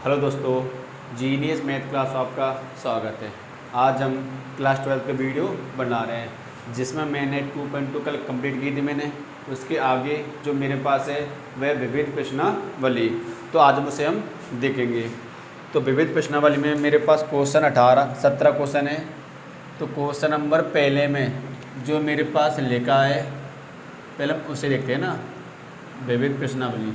Hello दोस्तों, genius math class आपका स्वागत है। आज हम क्लास 12 का वीडियो बना रहे हैं जिसमें मैंने 2.2 कल कंप्लीट की थी। मैंने उसके आगे जो मेरे पास है वह विविध प्रश्नावली, तो आज हम उसे देखेंगे। तो विविध प्रश्नावली में मेरे पास क्वेश्चन 17 क्वेश्चन है। तो क्वेश्चन नंबर पहले में जो मेरे पास लिखा है, पहले हम उसे देखते हैं ना। विविध प्रश्नावली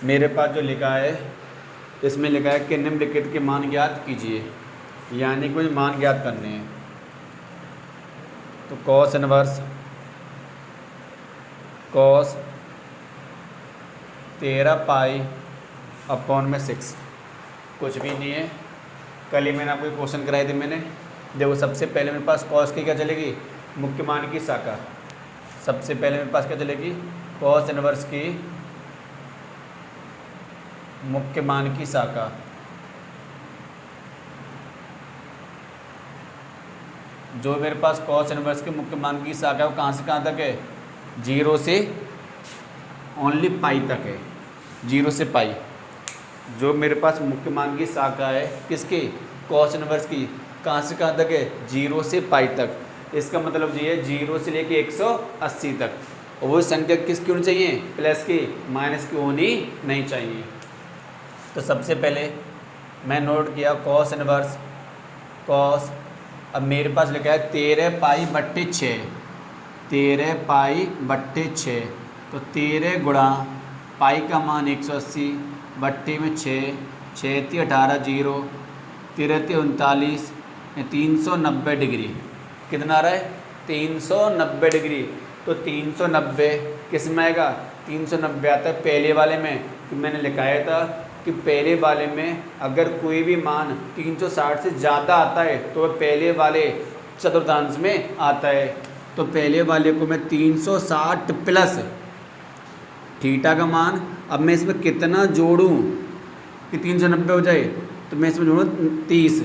मेरे पास जो लिखा है, इसमें लिखा है कि निम्नलिखित के मान ज्ञात कीजिए, यानी कुछ मान ज्ञात करने हैं। तो cos inverse cos 13 pi upon में 6 कुछ भी नहीं है। कल ही मैंने आपको क्वेश्चन कराए थे। मैंने देखो, सबसे पहले मेरे पास कॉस की क्या चलेगी, मुख्य मान की शाखा। सबसे पहले मेरे पास क्या चलेगी, कॉस इनवर्स की मुख्य मान की शाखा। जो मेरे पास कॉस इनवर्स के मुख्य मान की शाखा है वो कहाँ से कहाँ तक है, 0 से ओनली पाई तक है। 0 से पाई जो मेरे पास मुख्य मान की शाखा है, किसकी, कॉस इनवर्स की, कहाँ से कहाँ तक है, 0 से पाई तक। इसका मतलब ये है 0 से लेके 180 तक। और वो संख्या किसकी होनी चाहिए, प्लस की, माइनस की होनी नहीं चाहिए। तो सबसे पहले मैं नोट किया कॉस इनवर्स कॉस। अब मेरे पास लिखा है 13 पाई बट्टे 6, 13 पाई बट्टे 6। तो 13 गुणा पाई का मान 180 बट्टे में 6, 6 × 18 0, 13 39, 390 डिग्री। कितना आ रहा है, 390 डिग्री। तो 390 किस में आएगा, 390 आता है पहले वाले में। तो मैंने लिखाया था कि पहले वाले में अगर कोई भी मान 360 से ज़्यादा आता है तो वह पहले वाले चतुर्थांश में आता है। तो पहले वाले को मैं 360 प्लस थीटा का मान, अब मैं इसमें कितना जोड़ूं कि 390 हो जाए, तो मैं इसमें जोड़ूँ 30।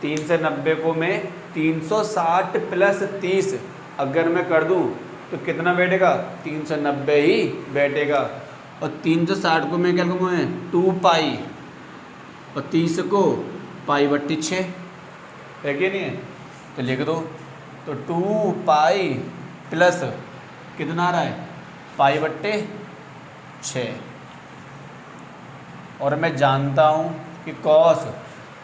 3 से 90 को मैं 360 प्लस 30 अगर मैं कर दूं तो कितना बैठेगा, 390 ही बैठेगा। और 360 को मैं क्या लिखूँगा, 2 पाई, और 30 को पाई बट्टी 6 है कि नहीं है, तो लिख दो। तो 2 पाई प्लस कितना आ रहा है, पाई बट्टे 6। और मैं जानता हूँ कि कॉस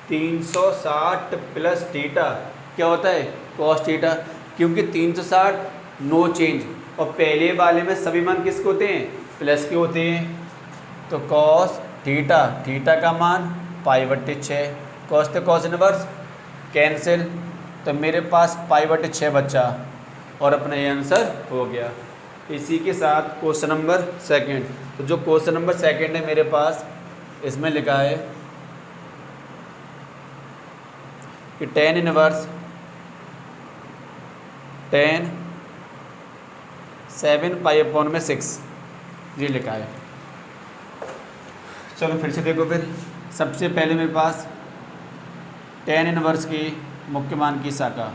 360 प्लस थीटा क्या होता है, कॉस थीटा, क्योंकि 360 नो चेंज और पहले वाले में सभी मान किसके होते हैं, प्लस के होते हैं। तो कॉस थीटा, थीटा का मान पाई बट्टे 6, कॉस से कॉस इनवर्स कैंसिल, तो मेरे पास पाई बट्टे 6 बचा और अपना ये आंसर हो गया। इसी के साथ क्वेश्चन नंबर सेकंड। तो जो क्वेश्चन नंबर सेकंड है मेरे पास, इसमें लिखा है कि tan इनवर्स 7 पाई अपॉन में 6 ये लिखा है। चलो फिर से देखो। फिर सबसे पहले मेरे पास tan इनवर्स की मुख्य मान की शाखा,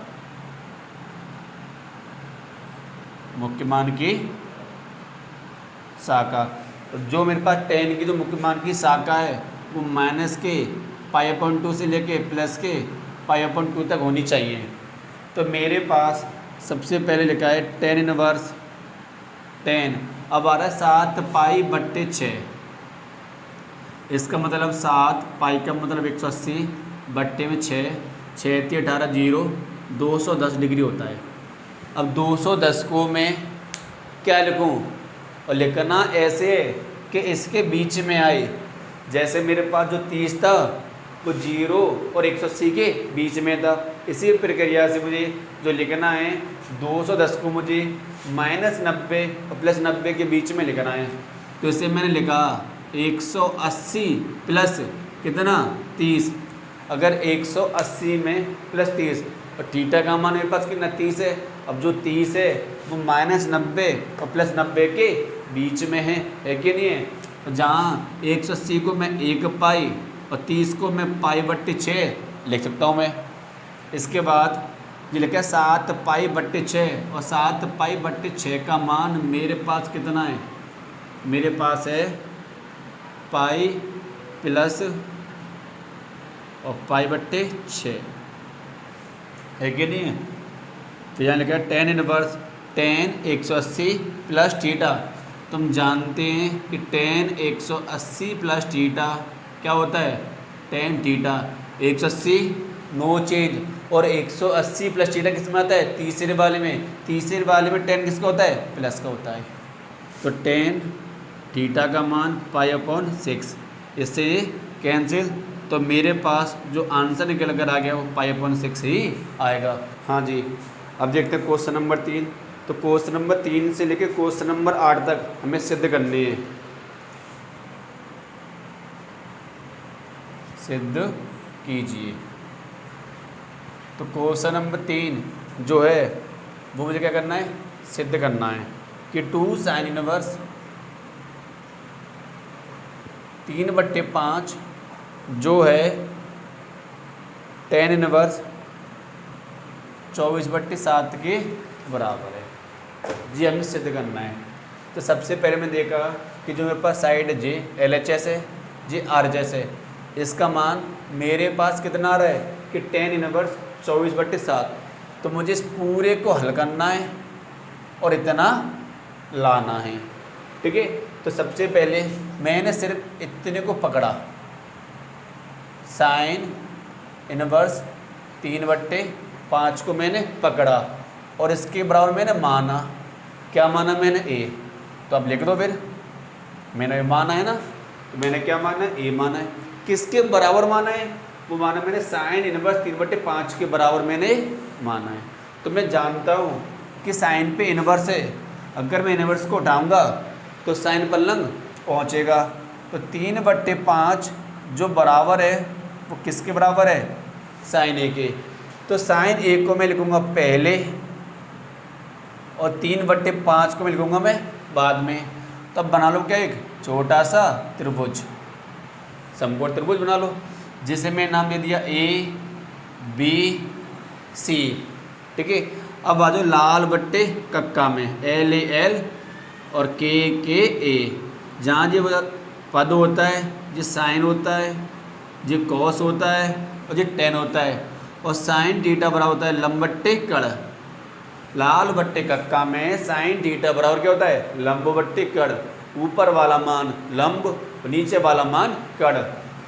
मुख्य मान की शाखा। तो जो मेरे पास tan की जो मुख्य मान की शाखा है वो माइनस के पाई अपॉन 2 से लेके प्लस के पाई अपॉन 2 तक होनी चाहिए। तो मेरे पास सबसे पहले लिखा है tan इनवर्स tan, अब आ रहा है 7 पाई बट्टे 6। इसका मतलब 7 पाई का मतलब 180 बट्टे में 6, 6 × 18 0, 210 डिग्री होता है। अब 210 को मैं क्या लिखूं, और लिखना ऐसे है कि इसके बीच में आए। जैसे मेरे पास जो 30 था वो 0 और 180 के बीच में था। इसी प्रक्रिया से मुझे जो लिखना है 210 को मुझे -90 और +90 के बीच में लिखना है। तो इसे मैंने लिखा 180 प्लस कितना, 30। अगर 180 में प्लस 30 और थीटा का मान मेरे पास कितना, 30 है। अब जो 30 है वो -90 और +90 के बीच में है कि नहीं है। तो जहाँ 180 को मैं 1 पाई और 30 को मैं पाई बट्टी 6 लिख सकता हूँ मैं। इसके बाद ये लिखा है 7 पाई बट्टे 6 और 7 पाई बट्टे 6 का मान मेरे पास कितना है, मेरे पास है पाई प्लस और पाई बट्टे 6 है कि नहीं है। तो यहाँ लिखा है tan inverse tan 180 plus theta. तुम जानते हैं कि tan 180 प्लस थीटा क्या होता है, tan थीटा 180 नो चेंज, और 180 प्लस थीटा किस में आता है, तीसरे वाले में। तीसरे वाले में tan किसका होता है, प्लस का होता है। तो tan थीटा का मान π/6, इससे कैंसिल। तो मेरे पास जो आंसर निकल कर आ गया वो π/6 ही आएगा। हाँ जी, अब देखते हैं क्वेश्चन नंबर 3। तो क्वेश्चन नंबर 3 से लेकर क्वेश्चन नंबर 8 तक हमें सिद्ध करनी है। सिद्ध कीजिए। तो क्वेश्चन नंबर 3 जो है वो मुझे क्या करना है, सिद्ध करना है कि 2 sin इनवर्स 3/5 जो है tan इनवर्स 24/7 के बराबर है जी, हमें सिद्ध करना है। तो सबसे पहले मैं देखा कि जो मेरे पास साइड जे LHS है, जे RHS है, इसका मान मेरे पास कितना आ रहा है कि tan इनवर्स 24/7। तो मुझे इस पूरे को हल करना है और इतना लाना है, ठीक है। तो सबसे पहले मैंने सिर्फ इतने को पकड़ा, साइन इनवर्स 3/5 को मैंने पकड़ा और इसके बराबर मैंने माना, क्या माना मैंने, A। तो अब लिख दो फिर, मैंने माना है ना, तो मैंने क्या माना है, A माना है। किसके बराबर माना है, वो माना मैंने साइन इनवर्स 3/5 के बराबर मैंने माना है। तो मैं जानता हूँ कि साइन पे इनवर्स है, अगर मैं इनवर्स को उठाऊंगा तो साइन पर लंग पहुँचेगा। तो 3/5 जो बराबर है वो किसके बराबर है, साइन A के। तो साइन A को मैं लिखूँगा पहले और 3/5 को मैं लिखूँगा मैं बाद में। तब बना लो क्या, एक छोटा सा त्रिभुज, समकोण त्रिभुज बना लो, जिसे मैं नाम दे दिया ABC, ठीक है। अब आ जाओ लाल बट्टे कक्का में, LAL और KKA। जहाँ ये पद होता है, ये साइन होता है, ये कॉस होता है और ये टेन होता है, और साइन थीटा बराबर होता है लंब बट्टे कड़। लाल बट्टे कक्का में साइन थीटा बराबर क्या होता है, लंब बट्टे कड़। ऊपर वाला मान लंब, नीचे वाला मान कड़।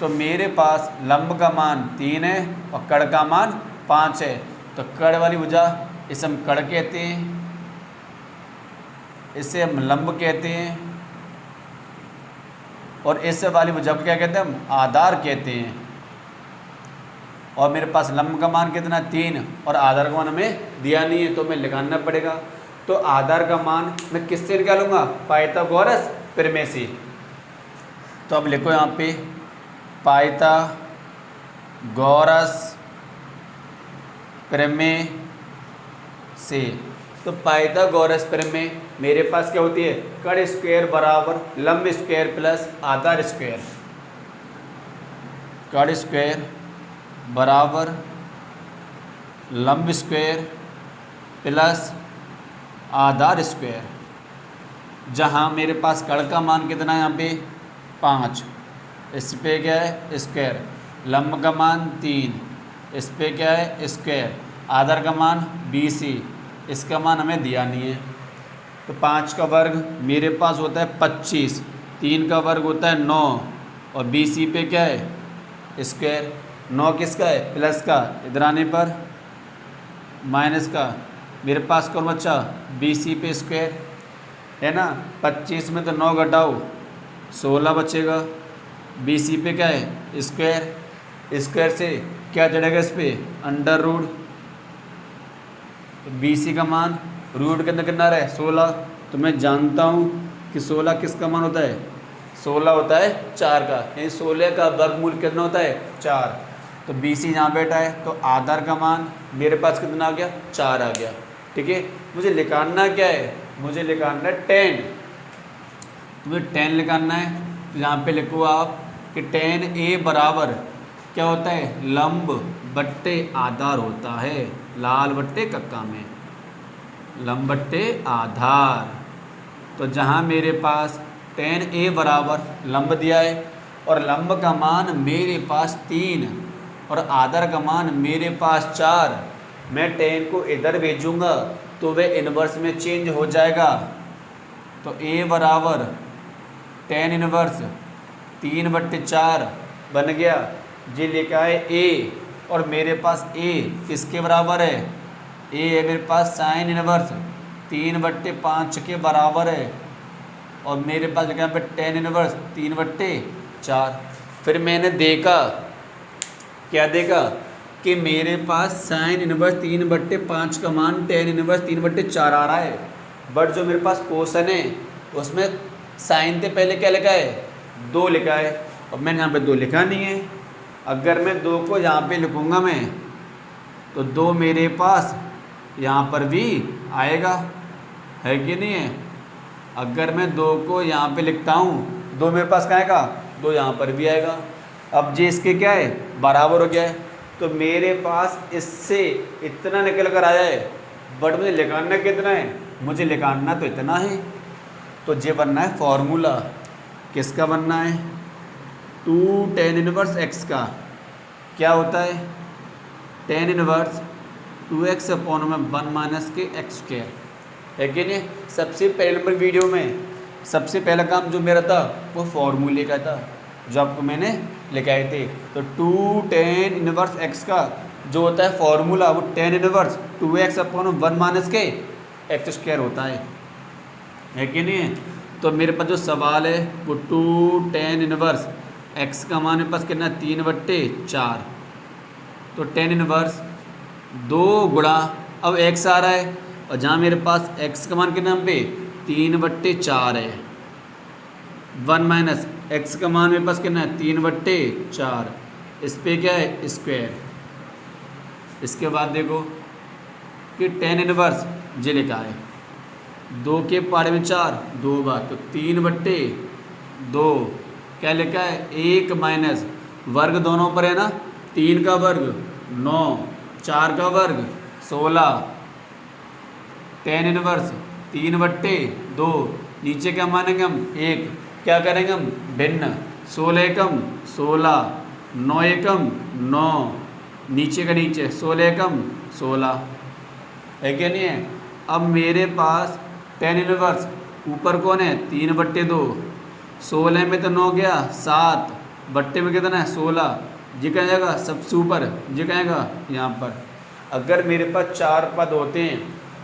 तो मेरे पास लंब का मान 3 है और कड़ का मान 5 है। तो कड़ वाली भुजा इसे हम कड़ कहते हैं, इसे हम लंब कहते हैं, और इस वाली भुजा को क्या कहते हैं, हम आधार कहते हैं। और मेरे पास लंब का मान कितना, 3, और आधार का मान हमें दिया नहीं है तो हमें निकालना पड़ेगा। तो आधार का मान मैं किससे निकालूंगा, पाइथागोरस प्रमेय से। तो अब लिखो यहाँ पे पाइथागोरस प्रमेय से। तो पाइथागोरस प्रमेय मेरे पास क्या होती है, कड़ स्क्वायर बराबर लंब स्क्वायर प्लस आधार स्क्वायर। कड़ स्क्वायर बराबर लंब स्क्वायर प्लस आधार स्क्वायर। जहाँ मेरे पास कड़ का मान कितना है यहाँ पे 5, इस पे क्या है स्क्वायर, लंब का मान 3, इस पे क्या है स्क्वायर, आधार का मान BC, इसका मान हमें दिया नहीं है। तो 5 का वर्ग मेरे पास होता है 25, 3 का वर्ग होता है 9, और BC पे क्या है स्क्वायर। 9 किसका है, प्लस का, इधर आने पर माइनस का। मेरे पास कौन बच्चा, BC पे स्क्वायर है ना। 25 में तो 9 घटाओ 16 बचेगा। BC पे क्या है स्क्वायर, स्क्वायर से क्या चढ़ेगा इस पे अंडर रूट। तो BC का मान रूट के अंदर कितना रहा है 16। तो मैं जानता हूँ कि 16 किसका मान होता है, 16 होता है 4 का, यानी 16 का वर्गमूल कितना होता है 4। तो BC यहाँ बैठा है तो आधार का मान मेरे पास कितना आ गया, 4 आ गया, ठीक है। मुझे निकालना क्या है, मुझे निकालना है tan। मुझे tan निकालना है, तो यहाँ पे लिखो आप कि tan A बराबर क्या होता है, लंब बट्टे आधार होता है। लाल बट्टे कक्का में, लंब बट्टे आधार। तो जहाँ मेरे पास tan A बराबर लंब दिया है और लंब का मान मेरे पास 3 और आधार का मान मेरे पास 4, मैं tan को इधर भेजूंगा तो वह इन्वर्स में चेंज हो जाएगा। तो A बराबर tan इन्वर्स 3/4 बन गया। ये लिखा है A और मेरे पास A किसके बराबर है? A है मेरे पास sin इन्वर्स 3/5 के बराबर है और मेरे पास लिखा है tan इन्वर्स 3/4। फिर मैंने देखा, क्या देखा कि मेरे पास sin इन्वर्स 3/5 का मान tan इन्वर्स 3/4 आ रहा है, बट जो मेरे पास क्वेश्चन है उसमें sin से पहले क्या लिखा है? 2 लिखा है और मैंने यहाँ पे 2 लिखा नहीं है। अगर मैं 2 को यहाँ पे लिखूँगा मैं तो 2 मेरे पास यहाँ पर भी आएगा, है कि नहीं है? अगर मैं 2 को यहाँ पे लिखता हूँ 2 मेरे पास क्या आएगा? 2 यहाँ पर भी आएगा। अब जे इसके क्या है? बराबर हो गया है। तो मेरे पास इससे इतना निकल कर आया है, बट मुझे लिखाना कितना है? मुझे लिखाना तो इतना है। तो ये बनना है फॉर्मूला, किसका बनना है? 2 tan इनवर्स x का क्या होता है? tan इनवर्स 2x अपॉन में 1 माइनस के x स्क्वायर, है कि नहीं? सबसे पहले नंबर वीडियो में सबसे पहला काम जो मेरा था वो फॉर्मूले का था, जो आपको मैंने लिखाए थे। तो 2 tan इनवर्स x का जो होता है फॉर्मूला वो tan inverse 2x upon 1 minus के x स्क्वायर होता है कि नहीं है? तो मेरे पास जो सवाल है वो 2 tan इनवर्स x का मान मेरे पास कितना? 3/4। तो tan इनवर्स 2 गुणा, अब x आ रहा है और जहाँ मेरे पास x का मान कितना पे 3/4 है, 1 माइनस x का मान मेरे पास कितना है? 3/4। इस पे क्या है? स्क्वायर। इसके बाद देखो कि tan इनवर्स जे लिखा है 2 के पारे में 4 2 बार, तो 3/2 क्या लिखा है? 1 माइनस वर्ग दोनों पर है ना, 3 का वर्ग 9, 4 का वर्ग 16, tan इनवर्स 3/2, नीचे क्या मानेंगे हम? 1, क्या करेंगे हम? भिन्न, 16 एकम 16, 9 एकम 9, नीचे का नीचे 16 एकम 16, है क्या नहीं है? अब मेरे पास tan इनवर्स ऊपर कौन है? 3/2, 16 में तो 9 गया, 7 बट्टे में कितना है? 16, जी कहाँ जाएगा? सबसे ऊपर, जी कहाँ जाएगा? यहाँ पर। अगर मेरे पास 4 पद होते हैं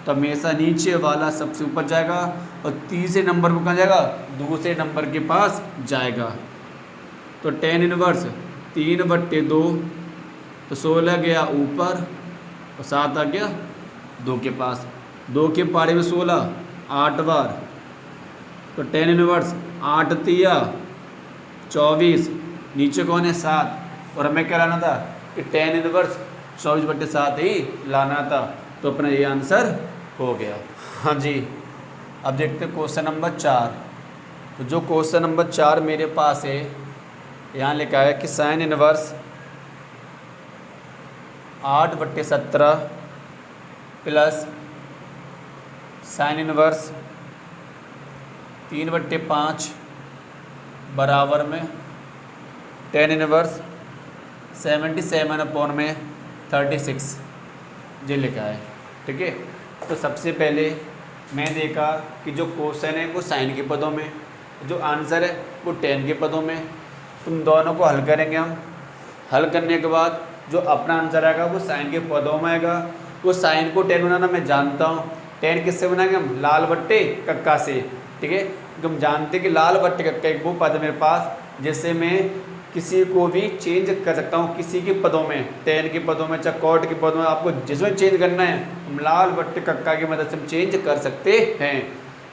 तो हमेशा नीचे वाला सबसे ऊपर जाएगा और तीसरे नंबर पर कहाँ जाएगा? दूसरे नंबर के पास जाएगा। तो tan इनवर्स 3/2, तो 16 गया ऊपर और 7 आ गया 2 के पास, 2 के पारे में 16 8 बार, तो tan इनवर्स 8 तिया 24, नीचे कौन है? 7, और हमें क्या लाना था? कि tan इनवर्स 24/7 ही लाना था। तो अपना ये आंसर हो गया। हाँ जी, अब देखते हैं क्वेश्चन नंबर 4। तो जो क्वेश्चन नंबर 4 मेरे पास है, यहाँ लिखा है कि sin inverse 8/17 plus sin inverse 3/5 बराबर में tan इनवर्स 77 अपॉन में 36 ये लिखा है, ठीक है। तो सबसे पहले मैं देखा कि जो क्वेश्चन है वो साइन के पदों में, जो आंसर है वो tan के पदों में। तुम दोनों को हल करेंगे हम। हल करने के बाद जो अपना आंसर आएगा वो साइन के पदों में आएगा। वो साइन को tan बनाना मैं जानता हूँ। tan किससे बनाएंगे हम? लाल बट्टे कक्का से, ठीक है। हम जानते हैं कि लाल बट्टे कक्का एक वो पद है मेरे पास जिससे मैं किसी को भी चेंज कर सकता हूँ, किसी के पदों में, tan के पदों में, चाहे cot के पदों में, आपको जिसमें चेंज करना है हम लाल बट्टे कक्का की मदद से हम चेंज कर सकते हैं।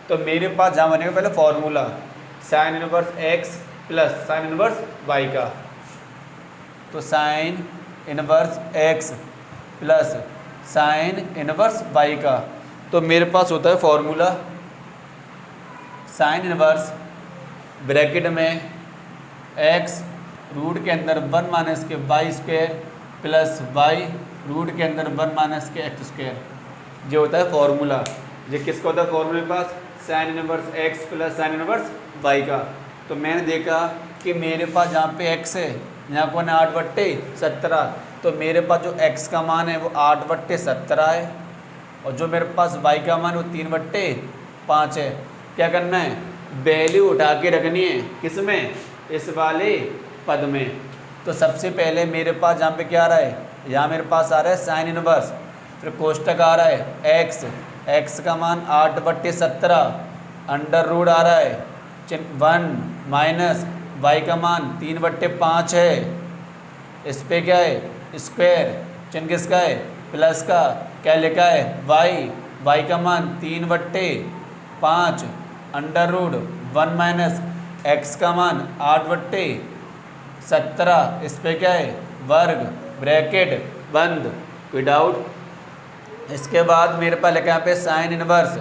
तो मेरे पास जहाँ बनेगा पहले formula sine inverse x plus sine inverse y का। तो sine inverse x plus sine inverse y का, तो मेरे पास होता है फॉर्मूला साइन इनवर्स ब्रैकेट में x रूट के अंदर 1 माइनस के y square plus y root के अंदर 1 माइनस के एक्स स्क्वायर, जो होता है फॉर्मूला। ये किसका होता है फॉर्मूले के पास? Sine inverse x plus sine inverse y का। तो मैंने देखा कि मेरे पास जहाँ पे एक्स है, यहाँ कौन है 8/17, तो मेरे पास जो एक्स का मान है वो 8/17 है, और जो मेरे पास वाई का मान है वो 3/5 है। क्या करना है? वैल्यू उठा के रखनी है, किस में? इस वाले पद में। तो सबसे पहले मेरे पास जहाँ पे क्या आ रहा है, यहाँ मेरे पास आ रहा है साइन इनवर्स, फिर कोष्टक आ रहा है एक्स, एक्स का मान 8/17, अंडर रूट आ रहा है 1 माइनस वाई का मान 3/5 है, इस पे क्या है स्क्वायर, चिन्ह किसका है? प्लस का। क्या लिखा है? वाई, वाई का मान 3/5, अंडर रूट 1 माइनस एक्स का मान 8/17, इस पे क्या है? वर्ग, ब्रैकेट बंद, विदाउट। इसके बाद मेरे पास लिखा है यहाँ पे sine inverse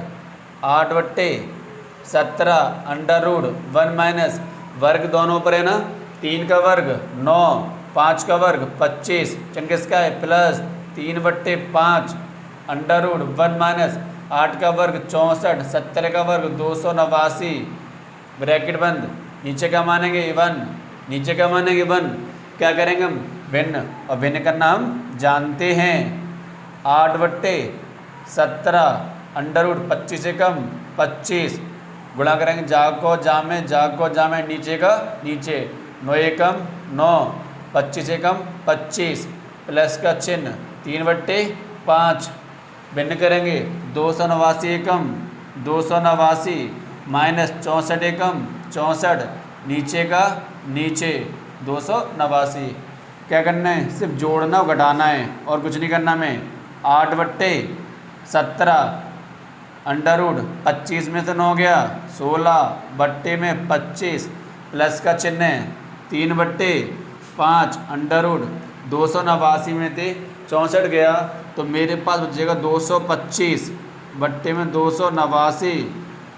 8/17 under root 1 minus वर्ग दोनों पर है ना, 3 का वर्ग 9, 5 का वर्ग 25, चिन्ह किसका है? प्लस 3/5 अंडर रूट 1 माइनस 8 का वर्ग 64, 70 का वर्ग 289, ब्रैकेट बंद। नीचे क्या मानेंगे? 1, नीचे क्या मानेंगे? 1। क्या करेंगे हम? भिन्न, और भिन्न करना हम जानते हैं। 8/17 अंडर रूट 25 से कम 25, गुणा करेंगे जाग को जामे, जाग को जामे, नीचे का नीचे, 9 एकम 9, 25 एकम 25, प्लस का चिन्ह 3/5, भिन्न करेंगे 289 एकम 289 माइनस 64 एकम 64, नीचे का नीचे 289। क्या करना है? सिर्फ जोड़ना और घटाना है, और कुछ नहीं करना हमें। 8/17 अंडर रूट 25 में से 9 गया 16, बट्टे में 25, प्लस का चिन्ह है 3/5 अंडर रूट 289 में थे 64 गया, तो मेरे पास बचेगा 225 बट्टे में 289,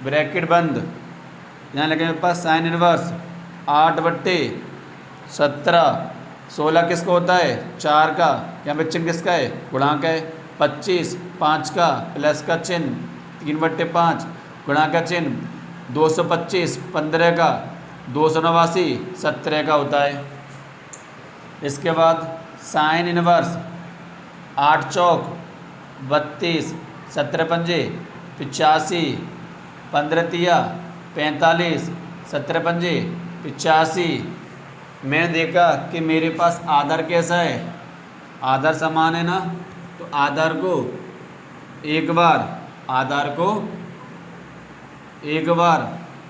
ब्रैकेट बंद। यहाँ लगे मेरे पास साइन इनवर्स 8/17, 16 किसका होता है? 4 का, यहाँ पे चिन्ह किसका है? गुणांक है। 25 5 का, प्लस का चिन्ह 3/5, गुणा का चिन्ह 225 15 का, 289 17 का होता है। इसके बाद साइन इनवर्स 8 चौक 32, 17 पंजे 85, 15 तिया 45, 17 पंजे 85। मैंने देखा कि मेरे पास आधार कैसा है? आधार समान है ना, तो आधार को एक बार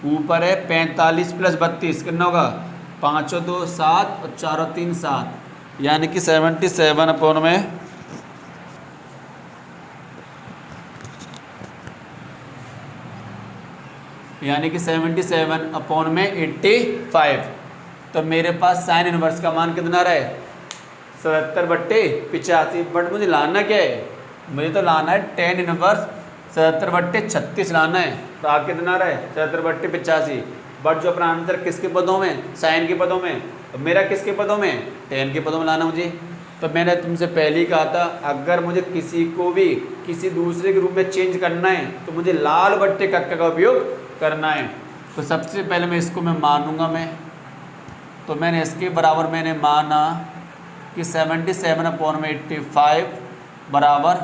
ऊपर है 45 प्लस 32 कितना होगा? 5 2 7 और 4 3 7, यानी कि 77 अपॉन में यानी कि 77 अपॉन में 85। तो मेरे पास साइन इनवर्स का मान कितना रहा है? 77/85। बट मुझे लाना क्या है? मुझे तो लाना है टेन इनवर्स 77/36 लाना है। तो आप कितना रहा है? 77/85। बट जो अपना आंसर किसके पदों में? साइन के पदों में। तो मेरा किसके पदों में? टेन के पदों में लाना मुझे। तो मैंने तुमसे पहले ही कहा था, अगर मुझे किसी को भी किसी दूसरे के रूप में चेंज करना है तो मुझे लाल बट्टे कक्का का उपयोग करना है। तो सबसे पहले मैं इसको मैं मानूंगा मैं, तो मैंने इसके बराबर मैंने माना कि 77/85 बराबर,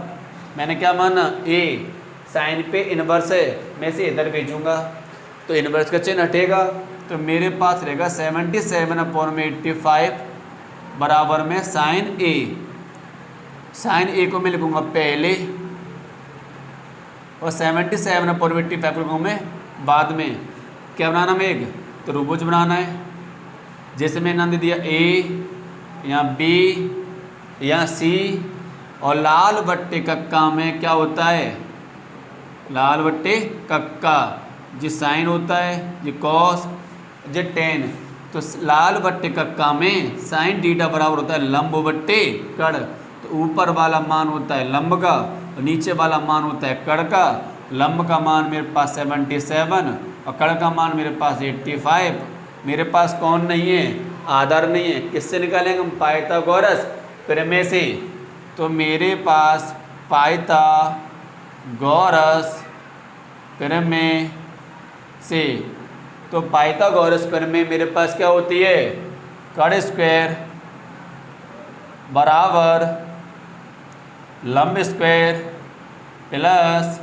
मैंने क्या माना? ए साइन पे इनवर्स है, मैं इसे इधर भेजूंगा तो इनवर्स का चिन्ह हटेगा, तो मेरे पास रहेगा 77/85 बराबर में साइन ए। साइन ए को मैं लिखूंगा पहले और 77/85 को लिखूंगा मैं बाद में। क्या बनाना मैं? एक तो रुबुज बनाना है, जैसे मैंने नाम दे दिया ए या बी या सी, और लाल बट्टे कक्का में क्या होता है? लाल बट्टे कक्का जी साइन होता है, जी कॉस, जी टेन। तो लाल बट्टे कक्का में साइन थीटा बराबर होता है लंब बट्टे कड़। तो ऊपर वाला मान होता है लंब का, तो नीचे वाला मान होता है कड़ का। लंब का मान मेरे पास 77 और कड़ का मान मेरे पास 85। मेरे पास कौन नहीं है? आधार नहीं है। किससे निकालेंगे हम? पाइथागोरस प्रमेय से। तो मेरे पास पाइथागोरस प्रमेय से, तो पाइथागोरस प्रमेय मेरे पास क्या होती है, कर्ण स्क्वायर बराबर लंब स्क्वायर प्लस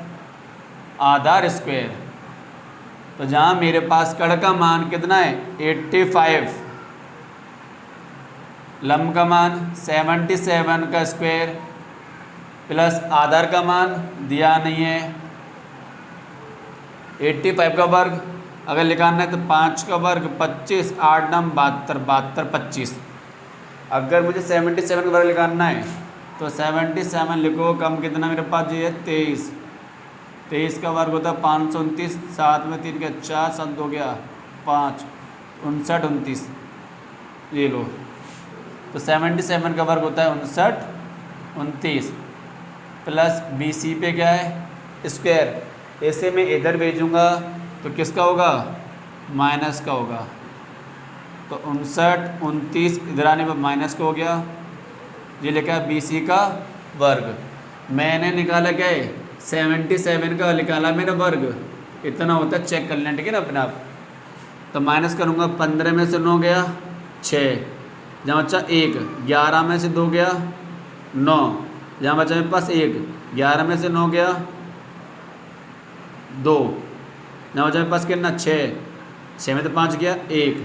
आधार स्क्वायर। तो जहाँ मेरे पास कर्ण का मान कितना है 85, लंब का मान 77 का स्क्वायर प्लस आधार का मान दिया नहीं है 85 का वर्ग, अगर निकालना है तो 5 का वर्ग 25, 8 9 72, 72 25। अगर मुझे 77 का वर्ग निकालना है तो 77 लिखो, कम कितना मेरे पास ये है 23, 23 का वर्ग होता है 529, 7 में 3 का 4, 7 हो गया 5, 59 29, ये लो। तो 77 का वर्ग होता है 59 29 प्लस BC पे क्या है स्क्वायर, ऐसे मैं इधर भेजूँगा तो किसका होगा, माइनस का होगा। तो 59 29 इधर आने पर माइनस का हो गया, ये लिखा है BC का वर्ग। मैंने निकाला क्या है 77 का निकाला मेरा वर्ग, इतना होता है, चेक कर लें ठीक है ना अपने आप। तो माइनस करूँगा, 15 में से 9 गया 6, जहाँ बच्चा 1, 11 में से 2 गया 9, जहाँ बच्चा मेरे पास 1, 11 में से 9 गया 2, जहाँ बच्चा मेरे पास कितना 6, 6 में तो 5 गया 1,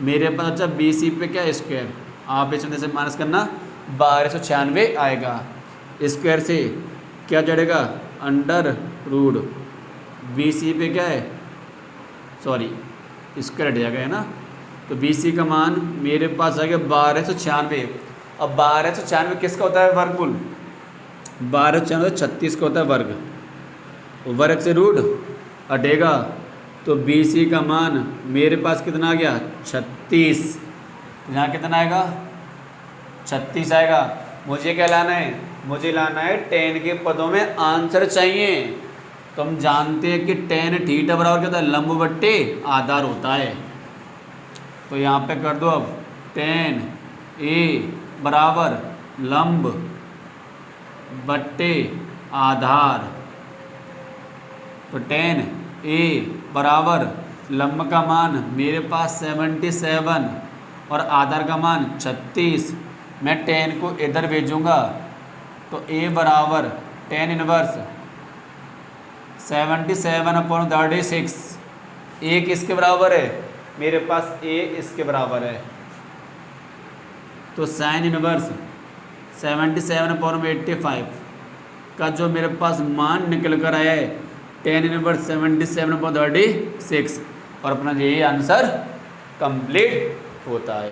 मेरे पास अच्छा BC पे क्या स्क्वायर, आप इसमें से माइनस करना 1296 आएगा। स्क्वायर से क्या जड़ेगा अंडर रूट, BC पे क्या है सॉरी स्क्वायर हट जाएगा है ना, तो BC का मान मेरे पास आ गया 1296। अब 1296 किसका होता है वर्गमूल, 1296 36 का होता है वर्ग, वर्ग से रूट हटेगा तो BC का मान मेरे पास कितना आ गया 36, यहाँ कितना आएगा 36 आएगा। मुझे क्या लाना है, मुझे लाना है tan के पदों में आंसर चाहिए। तो हम जानते हैं कि tan थीटा बराबर क्या होता है, लंब बट्टे आधार होता है। तो यहाँ पे कर दो अब tan A बराबर लंब बट्टे आधार, तो tan A बराबर लंब का मान मेरे पास 77 और आधार का मान 36, मैं tan को इधर भेजूँगा तो A बराबर tan इनवर्स 77/36, A किसके बराबर है, मेरे पास A इसके बराबर है। तो साइन इनवर्स 77/85 का जो मेरे पास मान निकल कर आया है tan इनवर्स 77/36, और अपना यही आंसर कंप्लीट होता है।